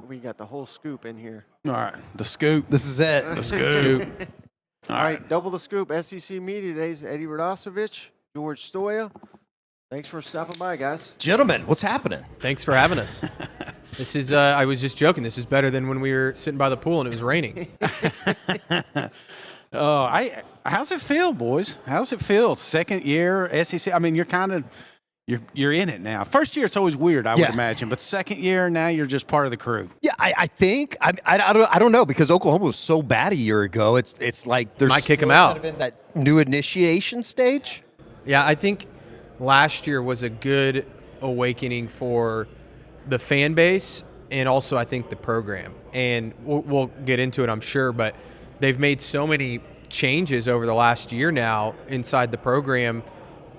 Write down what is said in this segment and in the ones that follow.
We got the whole scoop in here. All right, the scoop. This is it. The scoop. All right, double the scoop. SEC Media Days. Eddie Radosevich, George Stoia. Thanks for stopping by, guys. Gentlemen, what's happening? Thanks for having us. This is, I was just joking, this is better than when we were sitting by the pool and it was raining. How's it feel, boys? How's it feel? Second year SEC. I mean, you're in it now. First year, it's always weird, I would imagine. But second year, now you're just part of the crew. Yeah, I think I don't know, because Oklahoma was so bad a year ago. It's like there's Might kick 'em out. Kind of in that new initiation stage. Yeah, I think last year was a good awakening for the fan base and also I think the program. And we'll get into it, I'm sure, but they've made so many changes over the last year now inside the program.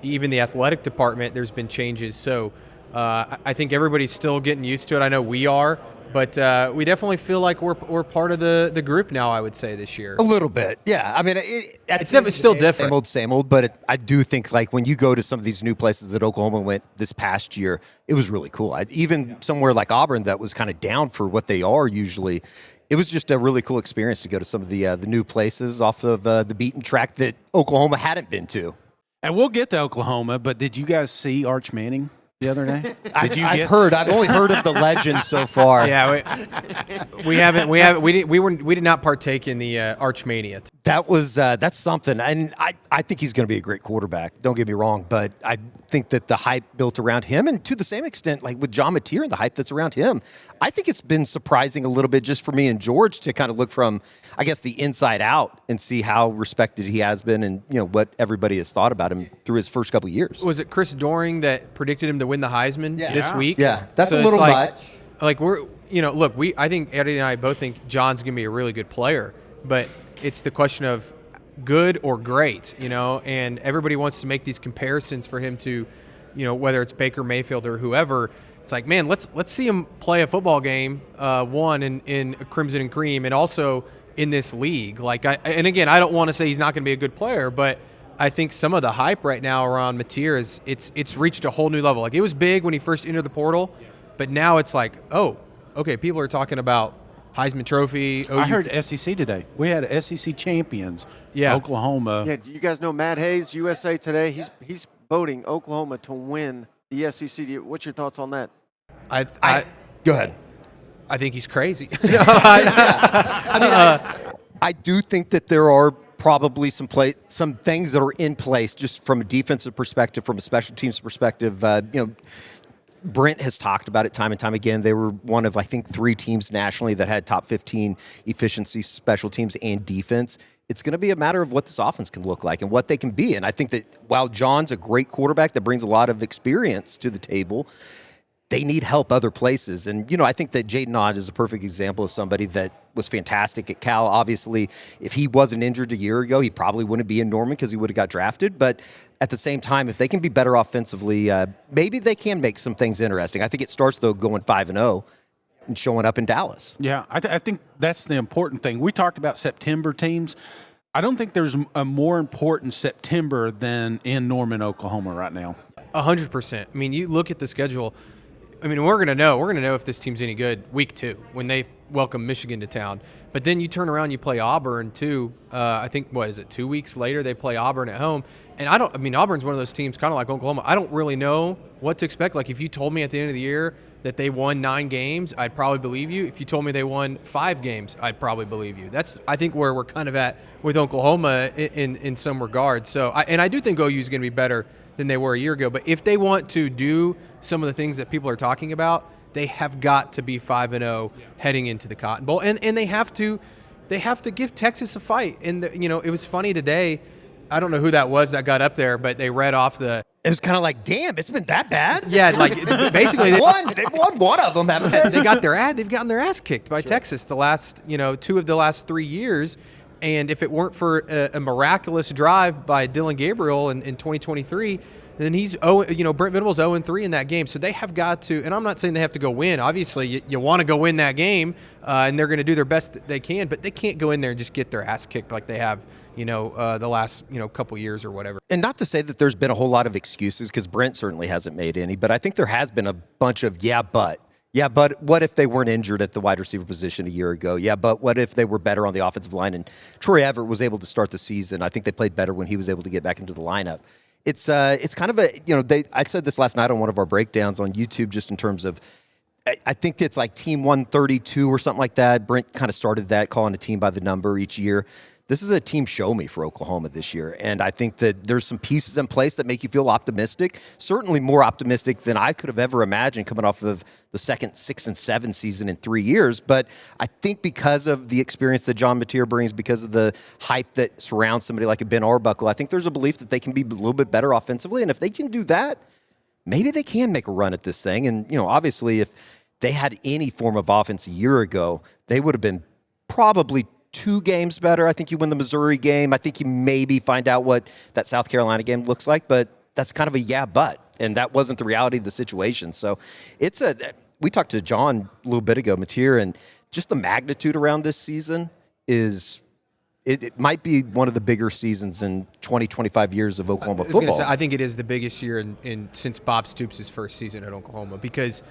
Even the athletic department, there's been changes. So I think everybody's still getting used to it. I know we are, but we definitely feel like we're part of the group now, I would say, this year. A little bit, yeah. I mean, It's still different. Same old, but I do think, like, when you go to some of these new places that Oklahoma went this past year, it was really cool. Even somewhere like Auburn that was kind of down for what they are usually, it was just a really cool experience to go to some of the new places off of the beaten track that Oklahoma hadn't been to. And we'll get to Oklahoma, but did you guys see Arch Manning the other day? I've only heard of the legend so far. Yeah, we did not partake in the Arch Mania. That's something, and I think he's going to be a great quarterback. Don't get me wrong, but I think that the hype built around him, and to the same extent, like with John Mateer and the hype that's around him, I think it's been surprising a little bit just for me and George to kind of look from, I guess, the inside out and see how respected he has been, and what everybody has thought about him through his first couple years. Was it Chris Doering that predicted him to win the Heisman this week? Yeah, that's so a little much. Like I think Eddie and I both think John's going to be a really good player, but it's the question of good or great, and everybody wants to make these comparisons for him to, whether it's Baker Mayfield or whoever. It's like, man, let's see him play a football game, one in Crimson and Cream, and also in this league. And again, I don't want to say he's not going to be a good player, but I think some of the hype right now around Mateer is it's reached a whole new level. Like, it was big when he first entered the portal, but now it's like, oh, okay, people are talking about Heisman Trophy. I heard SEC today. We had SEC champions. Yeah. Oklahoma. Yeah, do you guys know Matt Hayes, USA Today? He's voting Oklahoma to win the SEC. What's your thoughts on that? Go ahead. I think he's crazy. I do think that there are probably some things that are in place just from a defensive perspective, from a special teams perspective. Brent has talked about it time and time again. They were one of, I think, 3 teams nationally that had top 15 efficiency special teams and defense. It's going to be a matter of what this offense can look like and what they can be. And I think that while John's a great quarterback that brings a lot of experience to the table, they need help other places. And, I think that Jaden Ott is a perfect example of somebody that was fantastic at Cal. Obviously, if he wasn't injured a year ago, he probably wouldn't be in Norman because he would have got drafted. But at the same time, if they can be better offensively, maybe they can make some things interesting. I think it starts, though, going 5-0 and showing up in Dallas. Yeah, I think that's the important thing. We talked about September teams. I don't think there's a more important September than in Norman, Oklahoma right now. 100%. I mean, you look at the schedule. I mean, we're going to know if this team's any good week 2 when they welcome Michigan to town. But then you turn around, you play Auburn too. I think, 2 weeks later they play Auburn at home. And Auburn's one of those teams kind of like Oklahoma. I don't really know what to expect. Like, if you told me at the end of the year that they won 9 games, I'd probably believe you. If you told me they won 5 games, I'd probably believe you. That's, I think, where we're kind of at with Oklahoma in some regards. So, I do think OU is going to be better than they were a year ago. But if they want to do some of the things that people are talking about, they have got to be 5-0 heading into the Cotton Bowl, and they have to give Texas a fight. And it was funny today. I don't know who that was that got up there, but they read off the. It was kind of like, damn, it's been that bad. Yeah, like basically they've won one of them, haven't they? They've gotten their ass kicked by Texas the last 2 of the last 3 years. And if it weren't for a miraculous drive by Dylan Gabriel in 2023, then he's Brent Venables 0-3 in that game. So they have got to, and I'm not saying they have to go win. Obviously, you want to go win that game, and they're going to do their best that they can. But they can't go in there and just get their ass kicked like they have, the last couple years or whatever. And not to say that there's been a whole lot of excuses, because Brent certainly hasn't made any. But I think there has been a bunch of yeah, but Yeah, but what if they weren't injured at the wide receiver position a year ago? Yeah, but what if they were better on the offensive line and Troy Everett was able to start the season? I think they played better when he was able to get back into the lineup. It's kind of I said this last night on one of our breakdowns on YouTube, just in terms of, I think it's like team 132 or something like that. Brent kind of started that, calling a team by the number each year. This is a team show me for Oklahoma this year, and I think that there's some pieces in place that make you feel optimistic, certainly more optimistic than I could have ever imagined coming off of the second 6 and 7 season in 3 years. But I think because of the experience that John Mateer brings, because of the hype that surrounds somebody like a Ben Arbuckle, I think there's a belief that they can be a little bit better offensively, and if they can do that, maybe they can make a run at this thing. And, obviously if they had any form of offense a year ago, they would have been probably 2 games better. I think you win the Missouri game. I think you maybe find out what that South Carolina game looks like, but that's kind of a but. And that wasn't the reality of the situation. So we talked to John a little bit ago, Mateer, and just the magnitude around this season is it might be one of the bigger seasons in 20, 25 years of Oklahoma football. I think it is the biggest year since Bob Stoops' first season at Oklahoma, because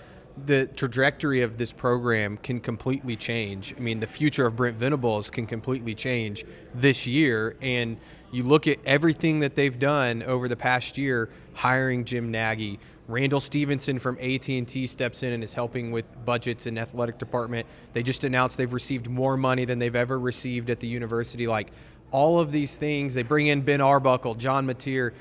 the trajectory of this program can completely change. I mean, the future of Brent Venables can completely change this year. And you look at everything that they've done over the past year, hiring Jim Nagy, Randall Stevenson from AT&T steps in and is helping with budgets and athletic department. They just announced they've received more money than they've ever received at the university. Like, all of these things, they bring in Ben Arbuckle, John Mateer,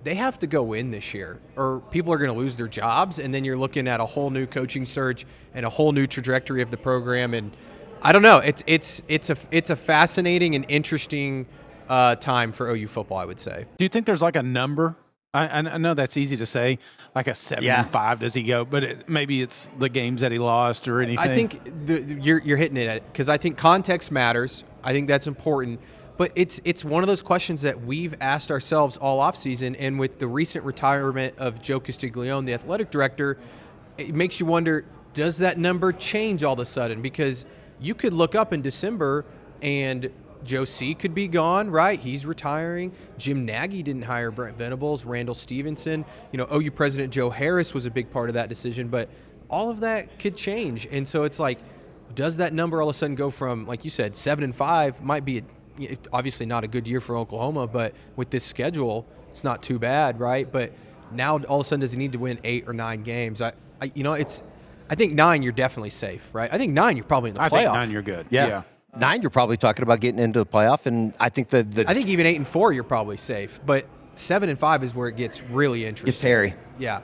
they have to go win this year, or people are going to lose their jobs, and then you're looking at a whole new coaching search and a whole new trajectory of the program. And I don't know, it's a fascinating and interesting time for OU football, I would say. Do you think there's like a number? I know that's easy to say, like a 7-5 does he go, but maybe it's the games that he lost or anything. I think you're hitting it, because I think context matters. I think that's important. But it's one of those questions that we've asked ourselves all offseason, and with the recent retirement of Joe Castiglione, the athletic director, it makes you wonder, does that number change all of a sudden? Because you could look up in December and Joe C. could be gone, right? He's retiring. Jim Nagy didn't hire Brent Venables, Randall Stevenson. OU President Joe Harris was a big part of that decision, but all of that could change. And so it's like, does that number all of a sudden go from, like you said, 7-5 might be obviously not a good year for Oklahoma, but with this schedule, it's not too bad, right? But now all of a sudden, does he need to win 8 or 9 games? I think 9 you're definitely safe, right? I think 9 you're probably in the playoff. I think 9 you're good. Yeah. 9 you're probably talking about getting into the playoff, and I think I think even 8 and 4 you're probably safe, but 7 and 5 is where it gets really interesting. It's hairy. Yeah.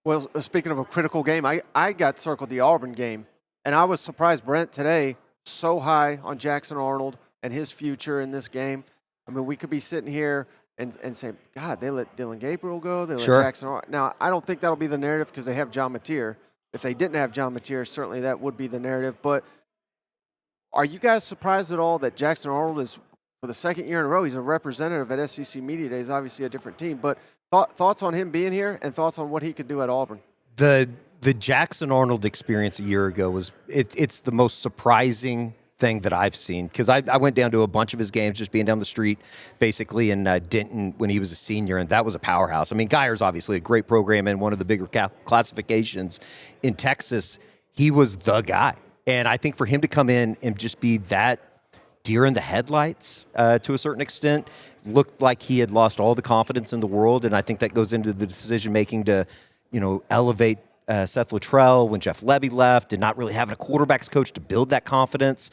Well, speaking of a critical game, I got circled the Auburn game, and I was surprised Brent today so high on Jackson Arnold and his future in this game. I mean, we could be sitting here and say, God, they let Dylan Gabriel go. They let Jackson Arnold. Now, I don't think that'll be the narrative because they have John Mateer. If they didn't have John Mateer, certainly that would be the narrative. But are you guys surprised at all that Jackson Arnold is, for the second year in a row, he's a representative at SEC Media Days, obviously a different team. But thoughts on him being here and thoughts on what he could do at Auburn? The Jackson Arnold experience a year ago was it's the most surprising thing that I've seen, because I went down to a bunch of his games, just being down the street basically in Denton when he was a senior, and that was a powerhouse. I mean, Geyer's obviously a great program and one of the bigger classifications in Texas. He was the guy, and I think for him to come in and just be that deer in the headlights to a certain extent, looked like he had lost all the confidence in the world, and I think that goes into the decision making to elevate Seth Luttrell when Jeff Lebby left, and not really having a quarterbacks coach to build that confidence.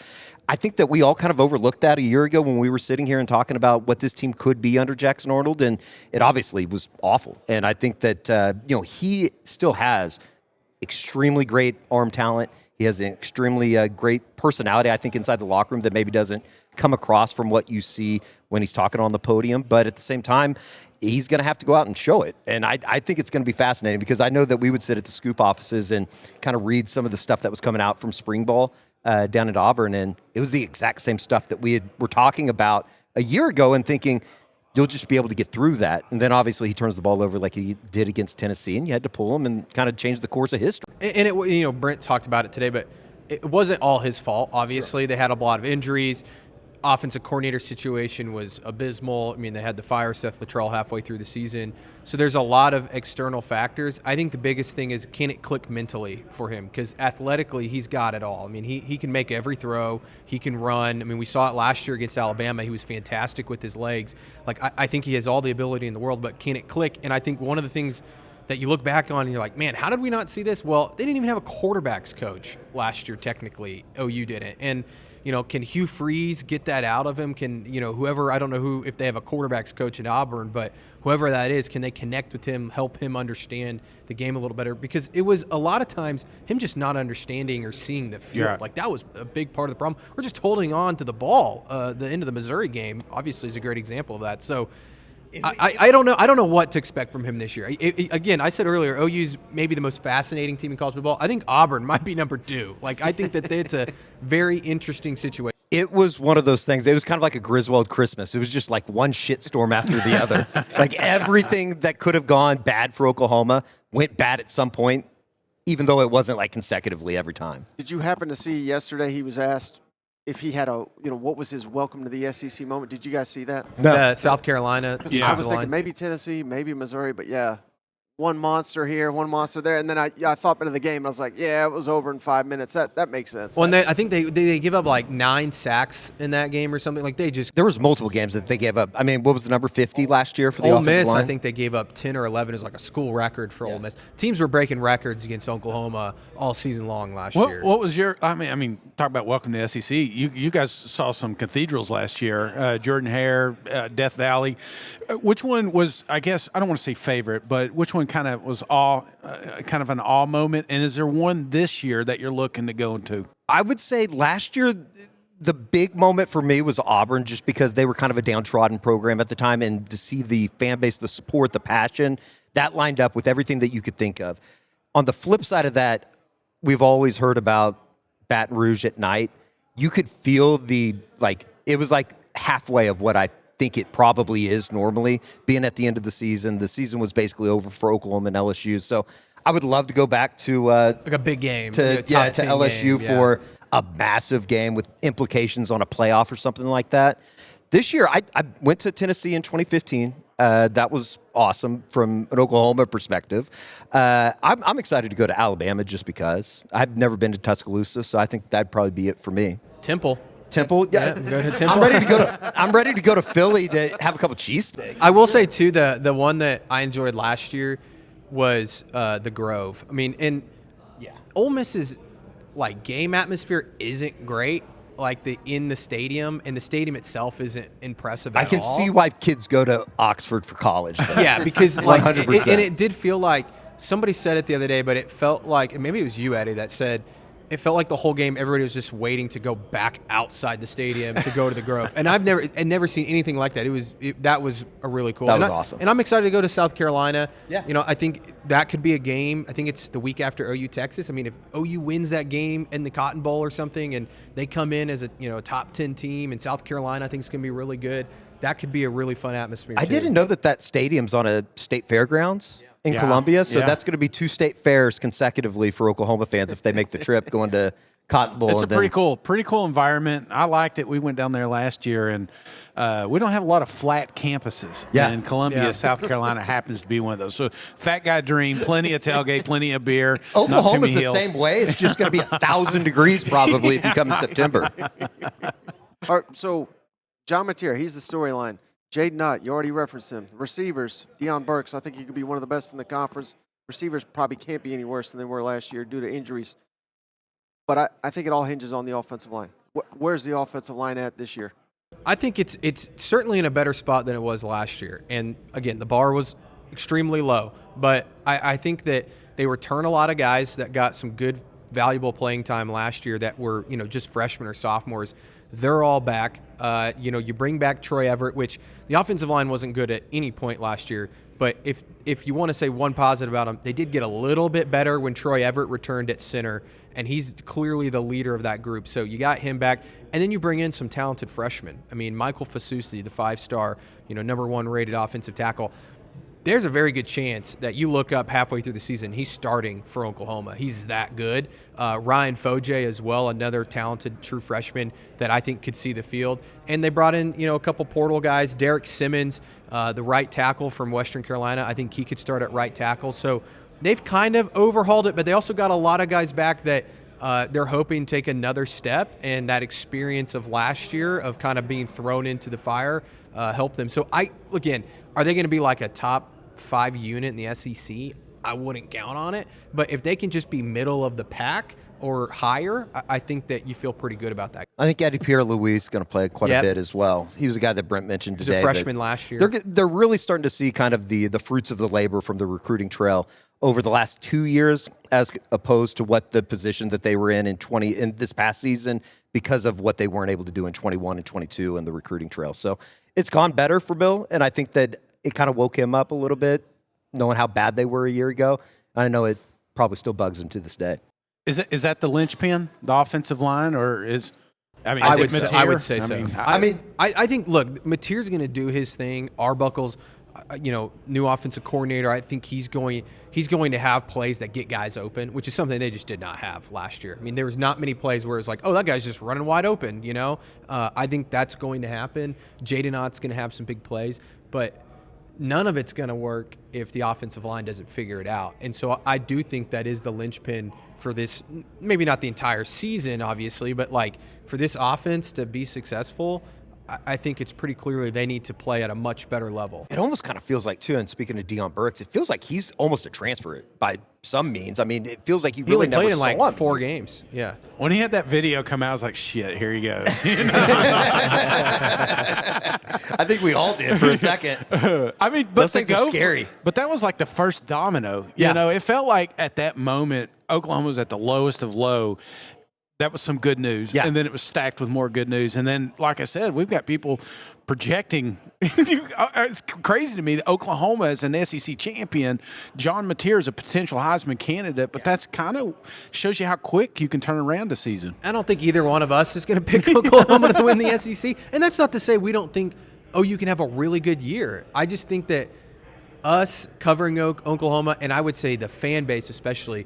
I think that we all kind of overlooked that a year ago when we were sitting here and talking about what this team could be under Jackson Arnold, and it obviously was awful. And I think that he still has extremely great arm talent. He has an extremely great personality, I think, inside the locker room that maybe doesn't come across from what you see when he's talking on the podium. But at the same time, he's going to have to go out and show it. And I think it's going to be fascinating, because I know that we would sit at the scoop offices and kind of read some of the stuff that was coming out from spring ball down at Auburn. And it was the exact same stuff that were talking about a year ago and thinking, you'll just be able to get through that. And then obviously he turns the ball over like he did against Tennessee, and you had to pull him and kind of change the course of history. And Brent talked about it today, but it wasn't all his fault. Obviously, They had a lot of injuries. offensive coordinator situation was abysmal. I mean, they had to fire Seth Luttrell halfway through the season. So there's a lot of external factors. I think the biggest thing is, can it click mentally for him? Because athletically, he's got it all. I mean, he can make every throw. He can run. I mean, we saw it last year against Alabama. He was fantastic with his legs. Like, I think he has all the ability in the world, but can it click? And I think one of the things that you look back on and you're like, man, how did we not see this? Well, they didn't even have a quarterbacks coach last year, technically. OU didn't. And can Hugh Freeze get that out of him? Can, whoever, I don't know who, if they have a quarterbacks coach in Auburn, but whoever that is, can they connect with him, help him understand the game a little better? Because it was a lot of times him just not understanding or seeing the field. Yeah. Like, that was a big part of the problem. We're just holding on to the ball. The end of the Missouri game, obviously, is a great example of that. So I don't know. I don't know what to expect from him this year. Again, I said earlier, OU's maybe the most fascinating team in college football. I think Auburn might be number 2. Like, I think that it's a very interesting situation. It was one of those things. It was kind of like a Griswold Christmas. It was just like one shitstorm after the other. Like, everything that could have gone bad for Oklahoma went bad at some point, even though it wasn't like consecutively every time. Did you happen to see yesterday he was asked if he had what was his welcome to the SEC moment? Did you guys see that? No. South Carolina. I was thinking maybe Tennessee, maybe Missouri, but yeah. One monster here, one monster there, and then I thought about the game. And I was like, yeah, it was over in 5 minutes. That makes sense. Well, and I think they give up like 9 sacks in that game or something. Like, there was multiple games that they gave up. I mean, what was the number 50 last year for the Ole offensive Miss? line? I think they gave up 10 or 11 is like a school record for Ole Miss. Teams were breaking records against Oklahoma all season long last year. What was your? I mean, talk about welcome to the SEC. You guys saw some cathedrals last year. Jordan Hare, Death Valley. Which one was? I guess I don't want to say favorite, but which one kind of was kind of an awe moment? And is there one this year that you're looking to go into? I would say last year, the big moment for me was Auburn, just because they were kind of a downtrodden program at the time, and to see the fan base, the support, the passion, that lined up with everything that you could think of. On the flip side of that, we've always heard about Baton Rouge at night. You could feel it was like halfway of what I think it probably is normally, being at the end of the season. The season was basically over for Oklahoma and LSU. So I would love to go back to like a big game, to LSU for a massive game with implications on a playoff or something like that. This year, I went to Tennessee in 2015. That was awesome from an Oklahoma perspective. I'm excited to go to Alabama just because I've never been to Tuscaloosa, so I think that'd probably be it for me. Temple, yeah. go to Temple. I'm ready to go to Philly to have a couple cheesesteaks. I will say too, the one that I enjoyed last year was the Grove. I mean, and Ole Miss's like game atmosphere isn't great, like in the stadium, and the stadium itself isn't impressive at all. I can see why kids go to Oxford for college, though. Yeah, because like 100%. And it did feel like somebody said it the other day, but it felt like, and maybe it was you, Eddie, that said it felt like the whole game everybody was just waiting to go back outside the stadium to go to the Grove. And I've never seen anything like that. That was a really cool. That was awesome. And I'm excited to go to South Carolina. Yeah. I think that could be a game. I think it's the week after OU Texas. I mean, if OU wins that game in the Cotton Bowl or something, and they come in as a top 10 team, and South Carolina I think is going to be really good, that could be a really fun atmosphere. I didn't know that stadium's on a state fairgrounds in Columbia, so that's going to be 2 state fairs consecutively for Oklahoma fans if they make the trip going to Cotton Bowl. It's a pretty cool environment. I liked it. We went down there last year, and we don't have a lot of flat campuses. Yeah. And Columbia, South Carolina happens to be one of those. So fat guy dream, plenty of tailgate, plenty of beer. Oklahoma's the same way. It's just going to be 1,000 degrees probably if you come in September. All right, so John Mateer, he's the storyline. Jaden Nutt, you already referenced him. Receivers, Deion Burks, I think he could be one of the best in the conference. Receivers probably can't be any worse than they were last year due to injuries. But I think it all hinges on the offensive line. Where's the offensive line at this year? I think it's certainly in a better spot than it was last year. And, again, the bar was extremely low. But I think that they return a lot of guys that got some good, valuable playing time last year that were, just freshmen or sophomores. They're all back. You bring back Troy Everett, which the offensive line wasn't good at any point last year. But if you want to say one positive about them, they did get a little bit better when Troy Everett returned at center, and he's clearly the leader of that group. So you got him back, and then you bring in some talented freshmen. I mean, Michael Fasusi, the 5-star, number 1 rated offensive tackle. there's a very good chance that you look up halfway through the season, he's starting for Oklahoma. He's that good. Ryan Foje as well, another talented true freshman that I think could see the field. And they brought in, a couple portal guys. Derek Simmons, the right tackle from Western Carolina. I think he could start at right tackle. So they've kind of overhauled it, but they also got a lot of guys back that they're hoping to take another step, and that experience of last year of kind of being thrown into the fire help them. So again, are they going to be like a top 5 unit in the SEC? I wouldn't count on it, but if they can just be middle of the pack or higher, I think that you feel pretty good about that. I think Eddie Pierre-Louis is going to play quite a bit as well. He was a guy that Brent mentioned today. He was a freshman last year. They're really starting to see kind of the fruits of the labor from the recruiting trail over the last 2 years, as opposed to what the position that they were in this past season, because of what they weren't able to do in 21 and 22 in the recruiting trail. So it's gone better for Bill, and I think that it kind of woke him up a little bit, knowing how bad they were a year ago. I know it probably still bugs him to this day. Is that the linchpin, the offensive line, or is? I would say so. I think, look, Mateer's going to do his thing. Arbuckle's, new offensive coordinator. I think he's going to have plays that get guys open, which is something they just did not have last year. I mean, there was not many plays where it's like, oh, that guy's just running wide open. I think that's going to happen. Jaden Ott's going to have some big plays, but none of it's going to work if the offensive line doesn't figure it out. And so I do think that is the linchpin for this, maybe not the entire season, obviously, but like for this offense to be successful, I think it's pretty clearly they need to play at a much better level. It almost kind of feels like, too, and speaking of Deion Burks, it feels like he's almost a transfer by some means. I mean, it feels like he really never played in saw like him. 4 games. Yeah. When he had that video come out, I was like, shit, here he goes. I think we all did for a second. I mean, but those things are scary. But that was like the first domino. Yeah. It felt like at that moment, Oklahoma was at the lowest of low. That was some good news. Yeah. And then it was stacked with more good news. And then, like I said, we've got people projecting. It's crazy to me that Oklahoma is an SEC champion. John Mateer is a potential Heisman candidate, but that's kind of shows you how quick you can turn around a season. I don't think either one of us is going to pick Oklahoma to win the SEC. And that's not to say we don't think, you can have a really good year. I just think that us covering Oklahoma, and I would say the fan base especially,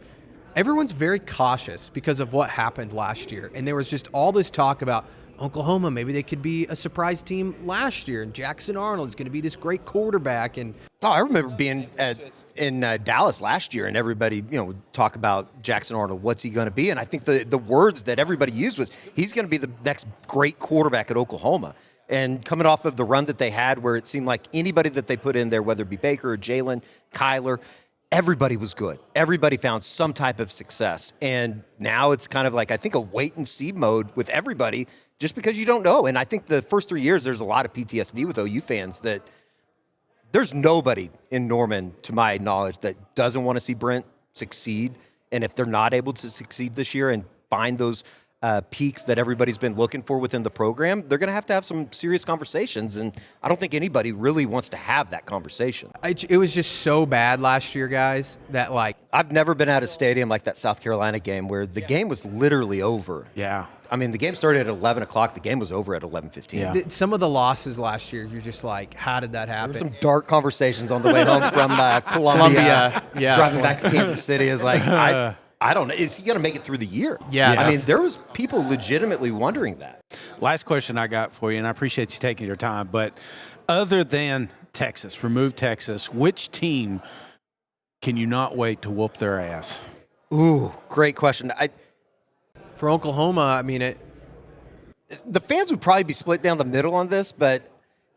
everyone's very cautious because of what happened last year. And there was just all this talk about Oklahoma, maybe they could be a surprise team last year, and Jackson Arnold is going to be this great quarterback. And I remember being in Dallas last year, and everybody, would talk about Jackson Arnold. What's he going to be? And I think the words that everybody used was he's going to be the next great quarterback at Oklahoma. And coming off of the run that they had, where it seemed like anybody that they put in there, whether it be Baker or Jalen, Kyler, everybody was good. Everybody found some type of success. And now it's kind of like, I think, a wait-and-see mode with everybody just because you don't know. And I think the first 3 years, there's a lot of PTSD with OU fans that there's nobody in Norman, to my knowledge, that doesn't want to see Brent succeed. And if they're not able to succeed this year and find those peaks that everybody's been looking for within the program, they're going to have some serious conversations, and I don't think anybody really wants to have that conversation. It was just so bad last year, guys, that I've never been at a stadium like that South Carolina game where the game was literally over. Yeah. I mean, the game started at 11 o'clock. The game was over at 11:15. Yeah. Some of the losses last year, you're just like, how did that happen? There were some dark conversations on the way home from Columbia. Yeah. Driving back to Kansas City is like, I don't know. Is he going to make it through the year? Yeah. I mean, there was people legitimately wondering that. Last question I got for you, and I appreciate you taking your time, but other than Texas, remove Texas, which team can you not wait to whoop their ass? Ooh, great question. For Oklahoma, I mean, the fans would probably be split down the middle on this, but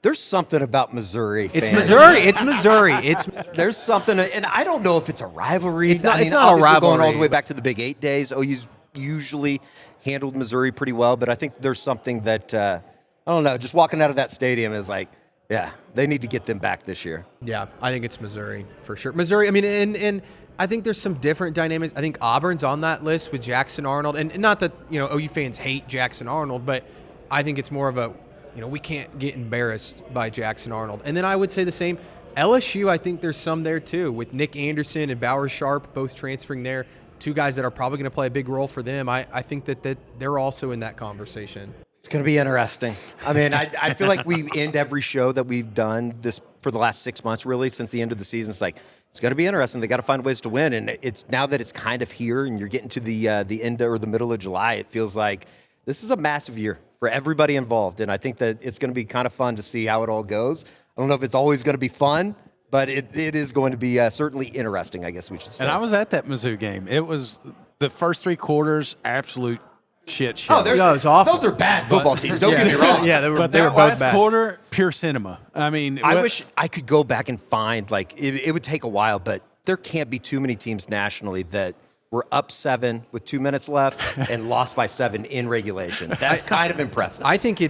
there's something about Missouri fans. It's Missouri. There's something, and I don't know if it's a rivalry. It's not a obviously rivalry. Going all the way back to the Big 8 days, OU usually handled Missouri pretty well, but I think there's something that, I don't know, just walking out of that stadium is like, yeah, they need to get them back this year. Yeah, I think it's Missouri for sure. Missouri, I mean, and I think there's some different dynamics. I think Auburn's on that list with Jackson Arnold, and not that, OU fans hate Jackson Arnold, but I think it's more of a, we can't get embarrassed by Jackson Arnold. And then I would say the same. LSU, I think there's some there too, with Nick Anderson and Bauer Sharp both transferring there. 2 guys that are probably going to play a big role for them. I think that they're also in that conversation. It's going to be interesting. I mean, I feel like we end every show that we've done this for the last 6 months, really, since the end of the season. It's like, it's going to be interesting. They got to find ways to win. And it's now that it's kind of here and you're getting to the end or the middle of July, it feels like this is a massive year for everybody involved. And I think that it's going to be kind of fun to see how it all goes. I don't know if it's always going to be fun, but it is going to be certainly interesting, I guess we should say. And I was at that Mizzou game. It was the first 3 quarters, absolute shit show. Oh, it was awful. Those are bad football teams. Don't get me wrong. Yeah, they were that both last bad. quarter, pure cinema. I mean, I wish I could go back and find, like, it would take a while, but there can't be too many teams nationally that were up 7 with 2 minutes left and lost by 7 in regulation. That's kind of impressive. I think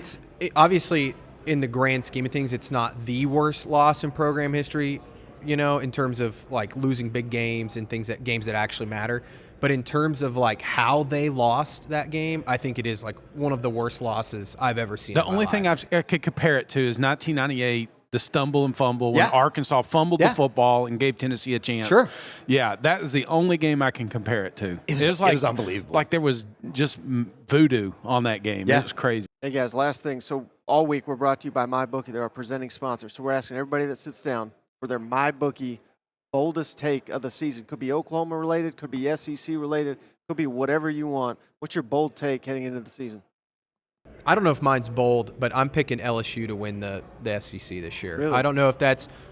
obviously in the grand scheme of things, it's not the worst loss in program history, in terms of like losing big games and games that actually matter. But in terms of like how they lost that game, I think it is like one of the worst losses I've ever seen. The only thing I could compare it to is 1998, the stumble and fumble when Yeah. Arkansas fumbled the football and gave Tennessee a chance. Sure. Yeah, that is the only game I can compare it to. It was unbelievable. Like there was just voodoo on that game. Yeah. It was crazy. Hey guys, last thing. So all week we're brought to you by MyBookie. They're our presenting sponsor. So we're asking everybody that sits down for their MyBookie boldest take of the season. Could be Oklahoma related, could be SEC related, could be whatever you want. What's your bold take heading into the season? I don't know if mine's bold, but I'm picking LSU to win the SEC this year. Really? I don't know if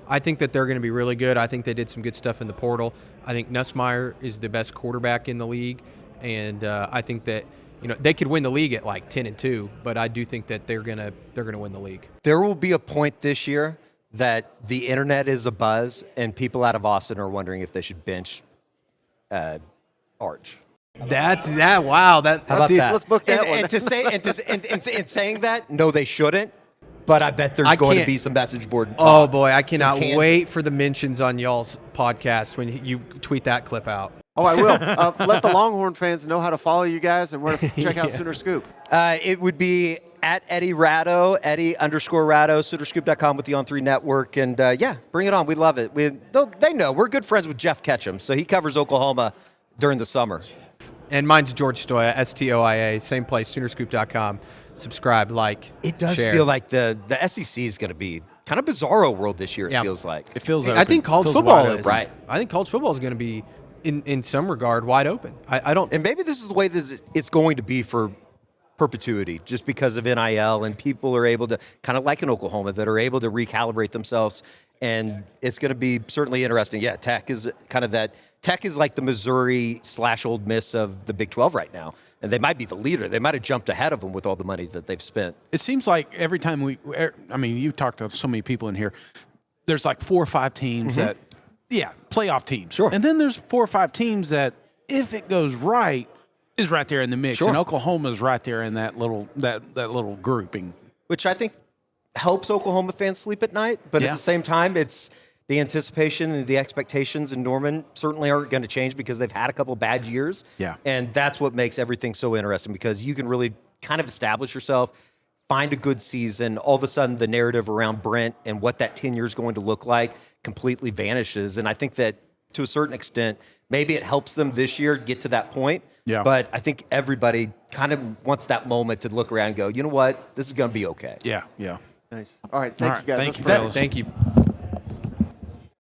I think that they're going to be really good. I think they did some good stuff in the portal. I think Nussmeier is the best quarterback in the league, and I think that they could win the league at like 10-2, but I do think that they're gonna win the league. There will be a point this year that the internet is abuzz and people out of Austin are wondering if they should bench Arch. That's that. Wow. How about dude, that? let's book that and, one. And to say and saying that, no, they shouldn't. But I bet there's I going to can't- be some message board. Oh talk, boy, I some cannot can- wait for the mentions on y'all's podcast when you tweet that clip out. Oh, I will. Let the Longhorn fans know how to follow you guys and where to check out Sooner Scoop. It would be at Eddie Rado, Eddie_Rado, Soonerscoop.com with the On3 Network. And bring it on. We love it. They know. We're good friends with Jeff Ketchum, so he covers Oklahoma during the summer. And mine's George Stoia, Stoia, same place, Soonerscoop.com. Subscribe, like, It does share. feel like the SEC is going to be kind of bizarro world this year, it Yeah. feels like. It feels I think college Feels football wide is. open. Right. I think college football is going to be, in some regard, wide open. I don't. And maybe this is the way it's going to be for perpetuity, just because of NIL, and people are able to, kind of like in Oklahoma, that are able to recalibrate themselves. And it's going to be certainly interesting. Yeah, Tech is kind of that. Tech is like the Missouri/Ole Miss of the Big 12 right now. And they might be the leader. They might have jumped ahead of them with all the money that they've spent. It seems like every time you talk to so many people in here, there's like 4 or 5 teams that, playoff teams. Sure. And then there's 4 or 5 teams that, if it goes right, is right there in the mix. Sure. And Oklahoma's right there in that little little grouping. Which I think helps Oklahoma fans sleep at night. But at Yeah. the same time, it's the anticipation and the expectations in Norman certainly aren't going to change because they've had a couple bad years. Yeah. And that's what makes everything so interesting, because you can really kind of establish yourself, find a good season. All of a sudden, the narrative around Brent and what that tenure is going to look like completely vanishes. And I think that to a certain extent, maybe it helps them this year get to that point. Yeah. But I think everybody kind of wants that moment to look around and go, you know what? This is going to be okay. Yeah, yeah. Nice. All right. Thank All you guys. right, That's thank you, perfect. fellas. Thank you.